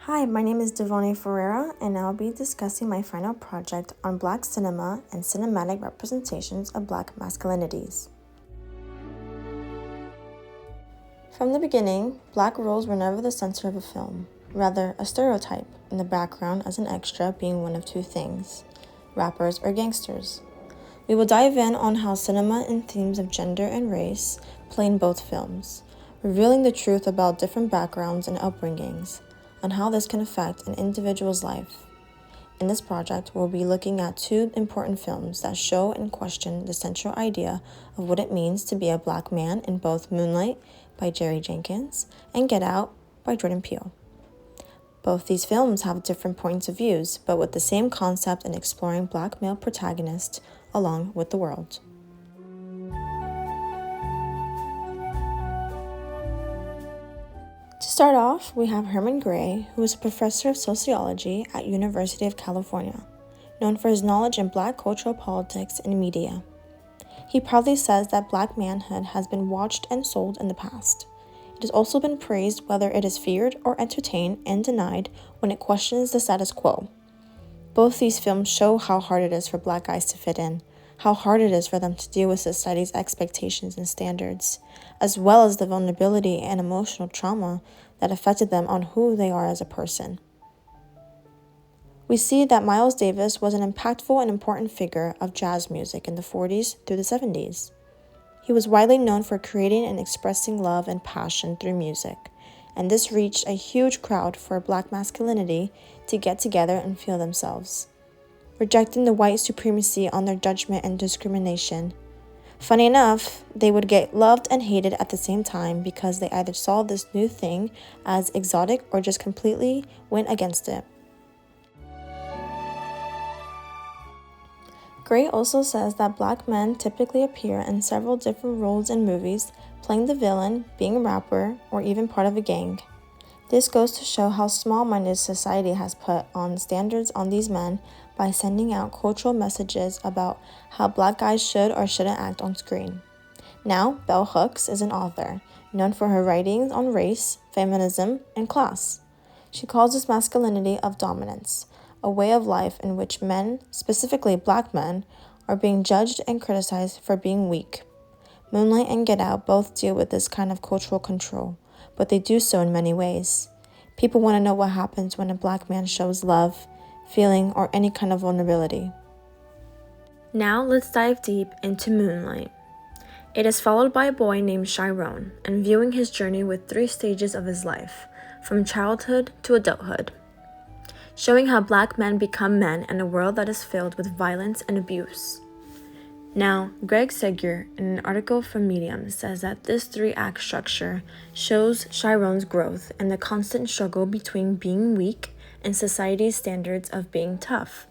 Hi, my name is Devone Ferreira, and I'll be discussing my final project on Black cinema and cinematic representations of Black masculinities. From the beginning, Black roles were never the center of a film, rather a stereotype, in the background as an extra being one of two things: rappers or gangsters. We will dive in on how cinema and themes of gender and race play in both films, revealing the truth about different backgrounds and upbringings, on how this can affect an individual's life. In this project, we'll be looking at two important films that show and question the central idea of what it means to be a Black man in both Moonlight by Jenkins and Get Out by Peele. Both these films have different points of views, but with the same concept in exploring Black male protagonists along with the world. To start off, we have Herman Gray, who is a professor of sociology at University of California, known for his knowledge in Black cultural politics and media. He proudly says that Black manhood has been watched and sold in the past. It has also been praised whether it is feared or entertained and denied when it questions the status quo. Both these films show how hard it is for Black guys to fit in, how hard it is for them to deal with society's expectations and standards, as well as the vulnerability and emotional trauma that affected them on who they are as a person. We see that Miles Davis was an impactful and important figure of jazz music in the 40s through the 70s. He was widely known for creating and expressing love and passion through music, and this reached a huge crowd for Black masculinity to get together and feel themselves, rejecting the white supremacy on their judgment and discrimination. Funny enough, they would get loved and hated at the same time because they either saw this new thing as exotic or just completely went against it. Gray also says that Black men typically appear in several different roles in movies, playing the villain, being a rapper, or even part of a gang. This goes to show how small-minded society has put on standards on these men by sending out cultural messages about how Black guys should or shouldn't act on screen. Now, Bell Hooks is an author, known for her writings on race, feminism, and class. She calls this masculinity of dominance, a way of life in which men, specifically Black men, are being judged and criticized for being weak. Moonlight and Get Out both deal with this kind of cultural control, but they do so in many ways. People want to know what happens when a Black man shows love, feeling, or any kind of vulnerability. Now let's dive deep into Moonlight. It is followed by a boy named Chiron, and viewing his journey with 3 stages of his life, from childhood to adulthood, showing how Black men become men in a world that is filled with violence and abuse. Now, Greg Sigur, in an article from Medium, says that this 3-act structure shows Chiron's growth and the constant struggle between being weak and society's standards of being tough.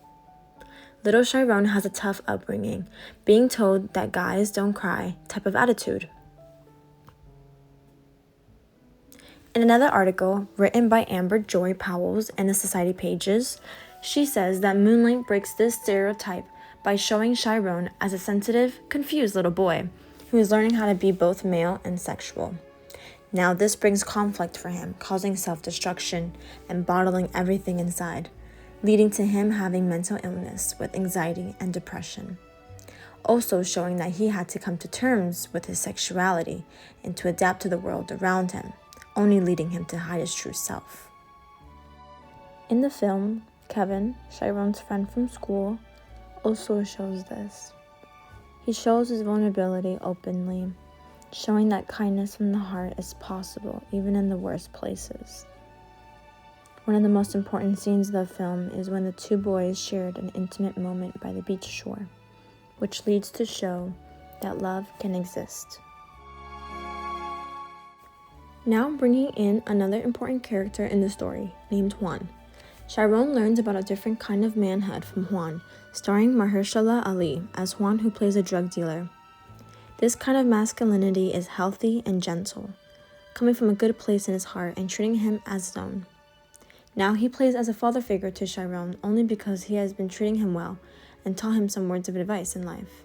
Little Chiron has a tough upbringing, being told that guys don't cry type of attitude. In another article, written by Amber Joy Powell in the Society Pages, she says that Moonlight breaks this stereotype by showing Chiron as a sensitive, confused little boy who is learning how to be both male and sexual. Now this brings conflict for him, causing self-destruction and bottling everything inside, leading to him having mental illness with anxiety and depression. Also showing that he had to come to terms with his sexuality and to adapt to the world around him, only leading him to hide his true self. In the film, Kevin, Chiron's friend from school, also shows this. He shows his vulnerability openly, showing that kindness from the heart is possible even in the worst places. One of the most important scenes of the film is when the 2 boys shared an intimate moment by the beach shore, which leads to show that love can exist. Now bringing in another important character in the story, named Juan. Chiron learns about a different kind of manhood from Juan, starring Mahershala Ali as Juan, who plays a drug dealer. This kind of masculinity is healthy and gentle, coming from a good place in his heart and treating him as his own. Now he plays as a father figure to Chiron only because he has been treating him well and taught him some words of advice in life.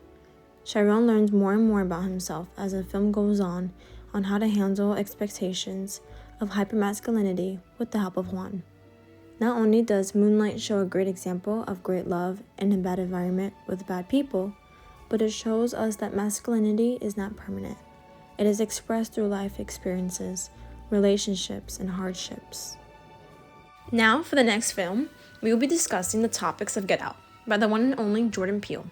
Chiron learns more and more about himself as the film goes on how to handle expectations of hypermasculinity with the help of Juan. Not only does Moonlight show a great example of great love in a bad environment with bad people, but it shows us that masculinity is not permanent. It is expressed through life experiences, relationships, and hardships. Now, for the next film, we will be discussing the topics of Get Out by the one and only Jordan Peele.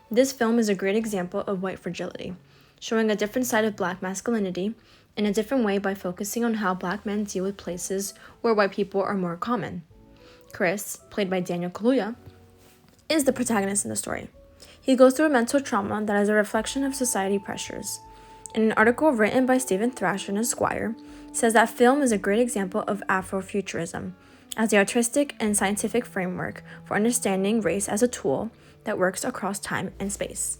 This film is a great example of white fragility, showing a different side of Black masculinity in a different way by focusing on how Black men deal with places where white people are more common. Chris, played by Daniel Kaluuya, is the protagonist in the story. He goes through a mental trauma that is a reflection of society pressures. In an article written by Stephen Thrasher in Esquire, says that film is a great example of Afrofuturism as the artistic and scientific framework for understanding race as a tool that works across time and space.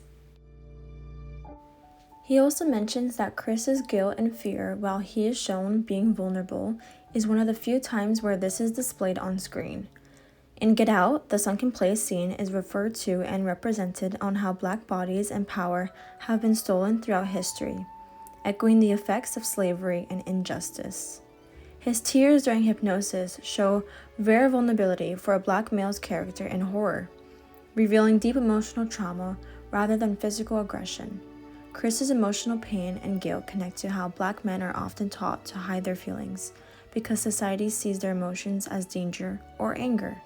He also mentions that Chris's guilt and fear while he is shown being vulnerable is one of the few times where this is displayed on screen. In Get Out, the sunken place scene is referred to and represented on how Black bodies and power have been stolen throughout history, echoing the effects of slavery and injustice. His tears during hypnosis show rare vulnerability for a Black male's character in horror, revealing deep emotional trauma rather than physical aggression. Chris's emotional pain and guilt connect to how Black men are often taught to hide their feelings because society sees their emotions as danger or anger.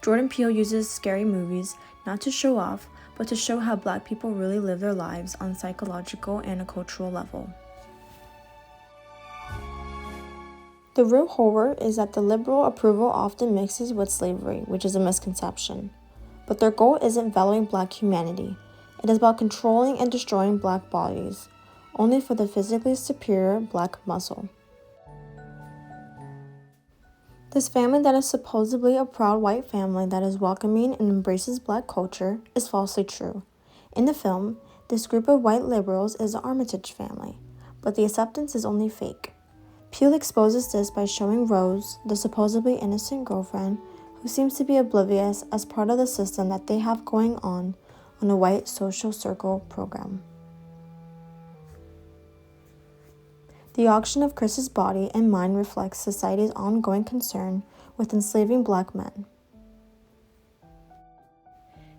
Jordan Peele uses scary movies not to show off, but to show how Black people really live their lives on a psychological and a cultural level. The real horror is that the liberal approval often mixes with slavery, which is a misconception. But their goal isn't valuing Black humanity. It is about controlling and destroying Black bodies, only for the physically superior Black muscle. This family that is supposedly a proud white family that is welcoming and embraces Black culture is falsely true. In the film, this group of white liberals is the Armitage family, but the acceptance is only fake. Peele exposes this by showing Rose, the supposedly innocent girlfriend, who seems to be oblivious as part of the system that they have going on a white social circle program. The auction of Chris's body and mind reflects society's ongoing concern with enslaving Black men.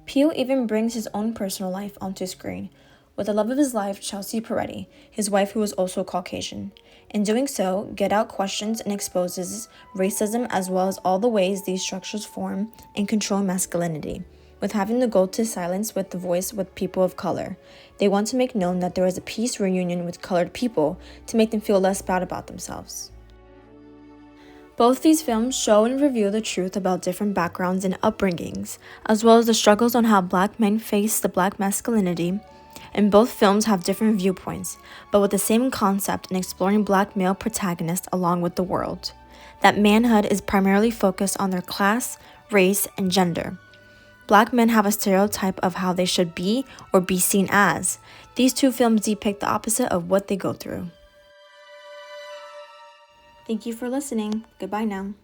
Peele even brings his own personal life onto screen, with the love of his life, Chelsea Peretti, his wife who is also Caucasian. In doing so, Get Out questions and exposes racism as well as all the ways these structures form and control masculinity, with having the goal to silence with the voice with people of color. They want to make known that there is a peace reunion with colored people to make them feel less bad about themselves. Both these films show and reveal the truth about different backgrounds and upbringings, as well as the struggles on how Black men face the Black masculinity. And both films have different viewpoints, but with the same concept in exploring Black male protagonists along with the world. That manhood is primarily focused on their class, race, and gender. Black men have a stereotype of how they should be or be seen as. These two films depict the opposite of what they go through. Thank you for listening. Goodbye now.